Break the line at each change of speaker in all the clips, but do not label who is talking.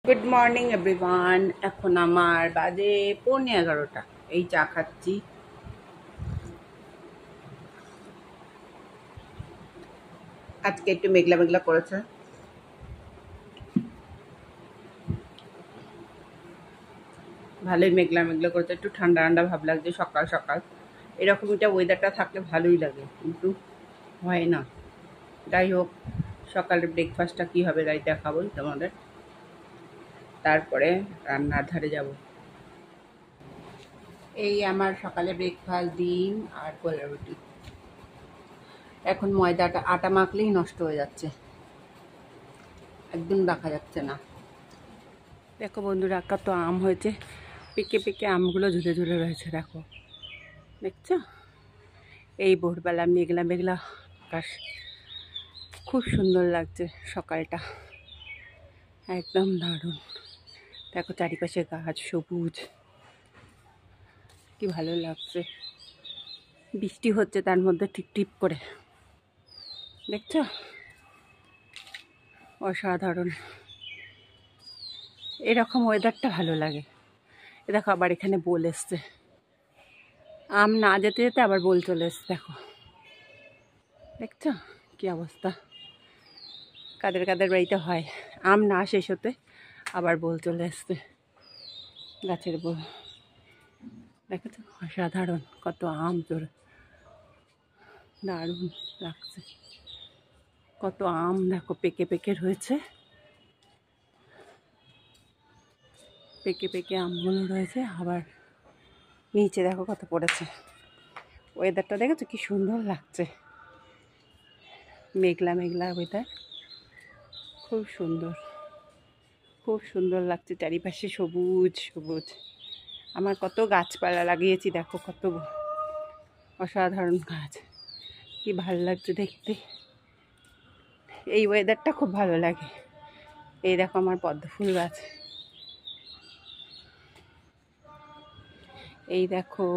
Good morning everyone. এখন আমার বাজে 11:45। এই চা খাচ্ছি। আজকে একটু মেঘলা মেঘলা করেছে, ভালোই মেঘলা মেঘলা করেছে, একটু ঠান্ডা ঠান্ডা ভাব লাগছে সকাল সকাল। এরকম একটা ওয়েদারটা থাকলে ভালোই লাগে, কিন্তু হয় না। যাই হোক, সকালের ব্রেকফাস্টটা কী হবে তাই দেখাবোই তোমাদের, তারপরে রান্নার ধারে যাব। এই আমার সকালে ব্রেকফাস্ট, ডিম আর কলা রুটি। এখন ময়দাটা আটা মাখলেই নষ্ট হয়ে যাচ্ছে, একদম রাখা যাচ্ছে না। দেখো বন্ধুরা, কত আম হয়েছে, পেকে পেকে আমগুলো ঝুলে ঝুলে রয়েছে। দেখো, দেখছো? এই ভোরবেলা মেঘলা মেঘলা আকাশ, খুব সুন্দর লাগছে সকালটা, একদম দারুণ। দেখো চারিপাশে গাছ সবুজ, কি ভালো লাগছে। বৃষ্টি হচ্ছে তার মধ্যে টিপ টিপ করে, দেখছো? অসাধারণ। এরকম ওয়েদারটা ভালো লাগে। এ দেখো, আবার এখানে বোল এসছে। আম না যেতে যেতে আবার বোল চলে এসছে। দেখো, দেখছো কি অবস্থা। কাদের কাদের বাড়িতে হয়, আম না শেষ হতে আবার বোল চলে আসছে, গাছের বোল। দেখো তো, অসাধারণ, কত আম তোর, দারুণ লাগছে। কত আম দেখো পেকে পেকে রয়েছে, পেকে পেকে আমগুলো রয়েছে। আবার নিচে দেখো কত পড়েছে। ওয়েদারটা দেখেছো কি সুন্দর লাগছে, মেঘলা মেঘলা ওয়েদার, খুব সুন্দর, খুব সুন্দর লাগছে। চারিপাশে সবুজ সবুজ। আমার কত গাছপালা লাগিয়েছি, দেখো কত অসাধারণ গাছ, কি ভালো লাগছে দেখতে। এই ওয়েদারটা খুব ভালো লাগে। এই দেখো আমার পদ্ম ফুল গাছ, এই দেখো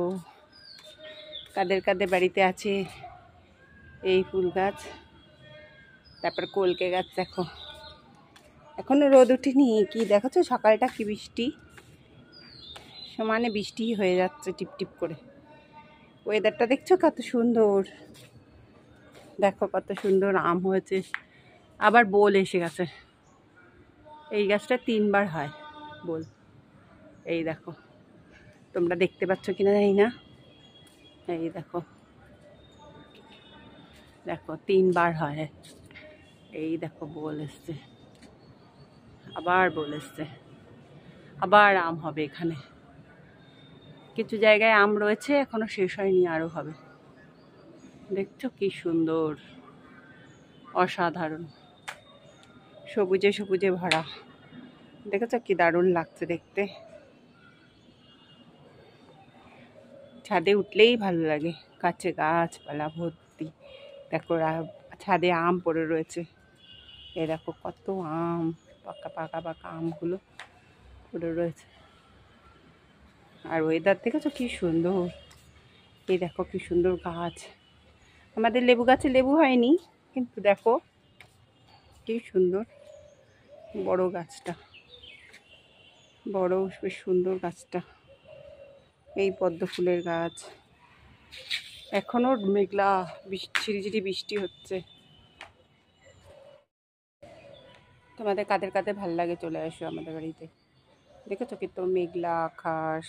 কাদের কাদের বাড়িতে আছে এই ফুল গাছ। তারপর কলকে গাছ দেখো, এখনো রোদ উঠেনি, কি দেখেছো সকালটা কি বৃষ্টি, সমানে বৃষ্টি হয়ে যাচ্ছে টিপ টিপ করে। ওয়েদারটা দেখছো কত সুন্দর, দেখো কত সুন্দর আম হয়েছে। আবার বোল এসে গেছে। এই গাছটা 3বার হয় বোল। এই দেখো, তোমরা দেখতে পাচ্ছ কিনা জানি না। এই দেখো, দেখো 3বার হয়। এই দেখো বোল এসছে, আবার বোল এসছে, আবার আম হবে এখানে। কিছু জায়গায় আম রয়েছে, এখনো শেষ হয়নি, আরও হবে। দেখছো কি সুন্দর, অসাধারণ, সবুজে সবুজে ভরা। দেখেছো কি দারুণ লাগছে দেখতে। ছাদে উঠলেই ভালো লাগে, কাছে গাছপালা ভর্তি। দেখো ছাদে আম পড়ে রয়েছে। এ দেখো কত আম, পাকা পাকা পাকা আমগুলো পড়ে রয়েছে। আর ওয়েদার দেখেছো কি সুন্দর। এই দেখো কি সুন্দর গাছ। আমাদের লেবু গাছে লেবু হয়নি, কিন্তু দেখো কি সুন্দর বড় গাছটা, বড় বেশ সুন্দর গাছটা। এই পদ্ম ফুলের গাছ, এখনো মেঘলা, ঝিরিঝিরি বৃষ্টি হচ্ছে। তোমাদের কাদের কাদের ভাল লাগে চলে আসো আমাদের বাড়িতে। দেখেছো কি তো মেঘলা আকাশ,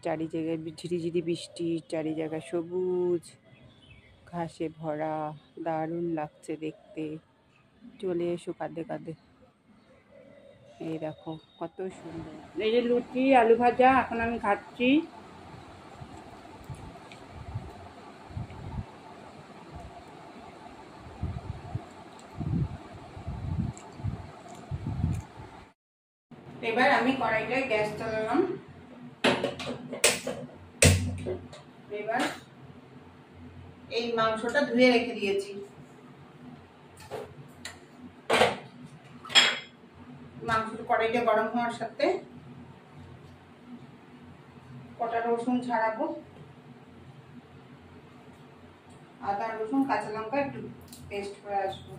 চারি জায়গায় ঝিরিঝিরি বৃষ্টি, চারি জায়গায় সবুজ ঘাসে ভরা, দারুণ লাগছে দেখতে। চলে এসো কাঁদে কাঁদে। এই দেখো কত সুন্দর। এই যে লুচি আলু ভাজা এখন আমি খাচ্ছি। এবার আমি কড়াইটায় গ্যাস চালালাম। এবার এই মাংসটা ধুয়ে রেখে দিয়েছি, মাংসের কড়াইটা গরম হওয়ার সাথে কটা রসুন ছাড়াবো, আদা রসুন কাঁচা লঙ্কা একটু পেস্ট করে আসবো।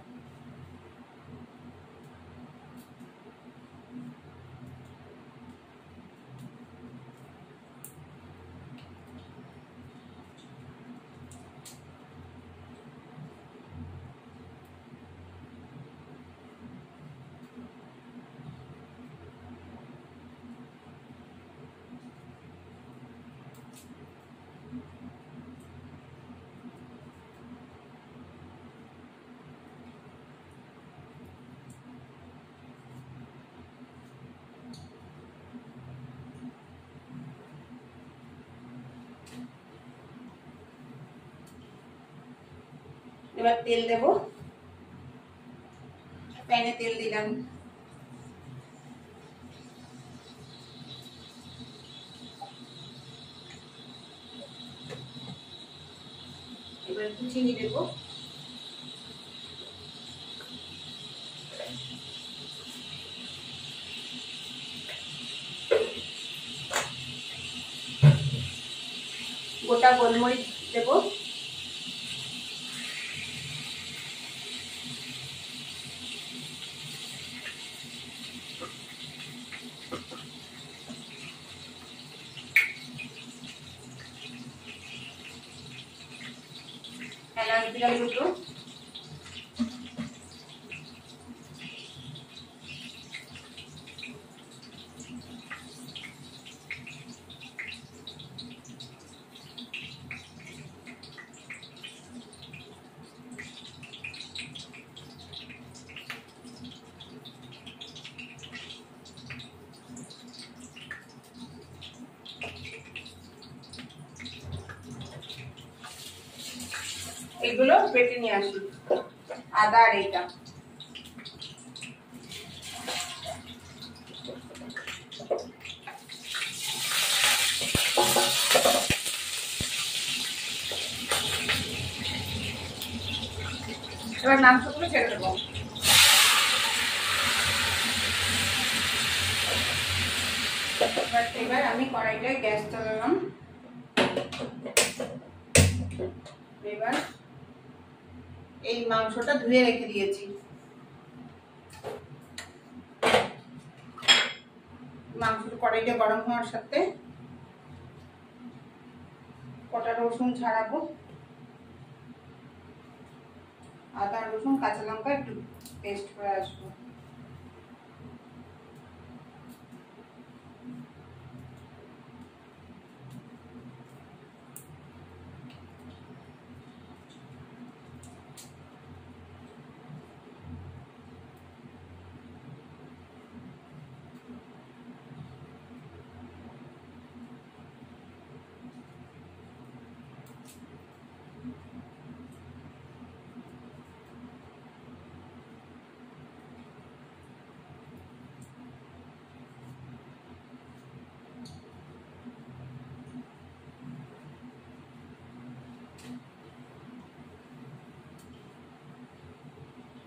এবার তেল দেব, প্যানে তেল দিলাম, এবার একটু চিনি দেব, গোটা গোলমরিচ দেব, এলাচ দিলাম দুটো, এগুলো বেটে নিয়ে আসি, আদা আর এটা। এবার মাংসগুলো ছেড়ে দেবো, এবার আমি কড়াইটায় গ্যাস চালালাম, এবার এই মাংসটা ধুয়ে রেখে দিয়েছি, মাংসটা কড়াইটা গরম হওয়ার সাথে কটা রসুন ছাড়াবো, আদা রসুন কাঁচা লঙ্কা একটু পেস্ট করে আসবো,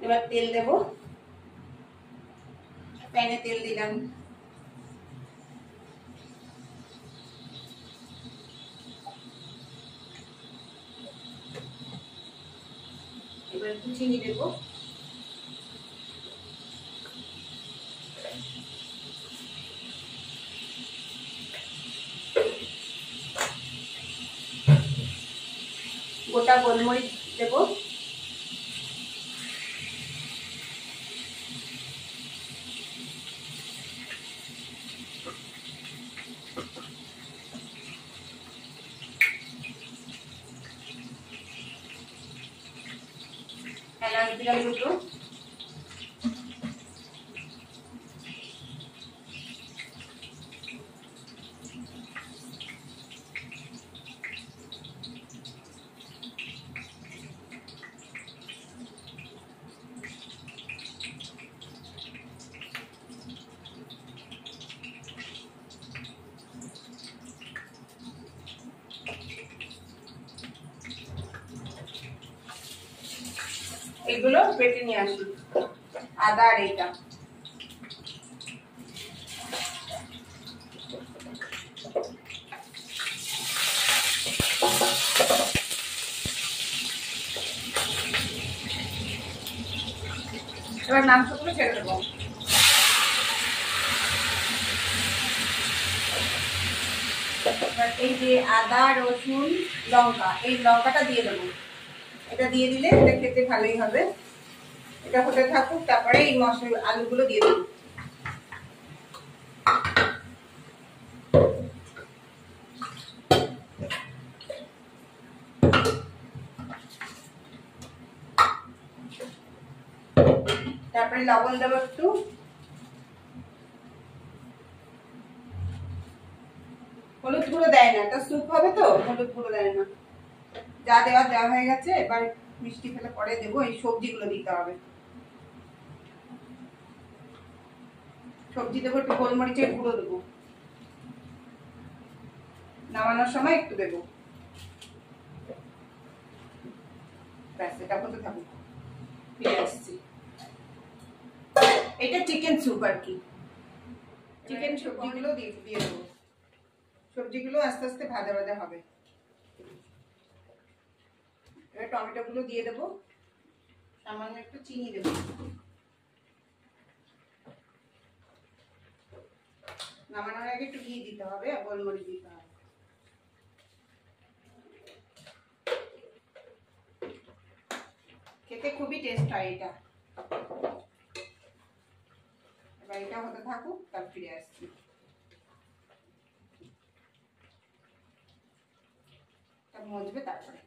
এবার তেল দেব, প্যানে তেল দিলাম, এবার একটু চিনি দেব, গোটা গোলমরিচ দেব, এলাচ দিলাম দুটো, এগুলো বেটে নিয়ে আসি, আদা আর এটা। এবার মাংসগুলো ছেড়ে দেবো, এই যে আদা রসুন লঙ্কা, এই লঙ্কাটা দিয়ে দেবো, এটা দিয়ে দিলে এটা খেতে ভালোই হবে, এটা হতে থাকুক, তারপরে এই মশলা আলুগুলো দিয়ে দেবো, তারপরে লবণ দেবো একটু, হলুদ গুঁড়ো দেয় না, এটা স্যুপ হবে তো হলুদ গুঁড়ো দেয় না, যা দেওয়া দেওয়া হয়ে গেছে, এবার মিষ্টি ফেলে পরে দেবো। এই সবজিগুলো দিতে হবে। সবজি দেবো, একটু গোলমরিচের গুঁড়ো দেবো, নামানোর সময় একটু দেবো। ব্যাস, এটা হতে থাকুক, ফিরে আসছি। এটা চিকেন স্যুপ আর কি। চিকেন সবজিগুলো দিয়ে দেবো। সবজিগুলো আস্তে আস্তে ভাজা ভাজা হবে। এবার টমেটো গুলো দিয়ে দেবো, সামান্য একটু চিনি দেবো, নামানোর আগে একটু ঘি দিতে হবে আর গোলমরিচ দিতে হবে। খেতে খুবই টেস্ট হয় এটা। এবার এটা হতে থাকুক, তারপর ফিরে আসছি। মজবে তারপরে।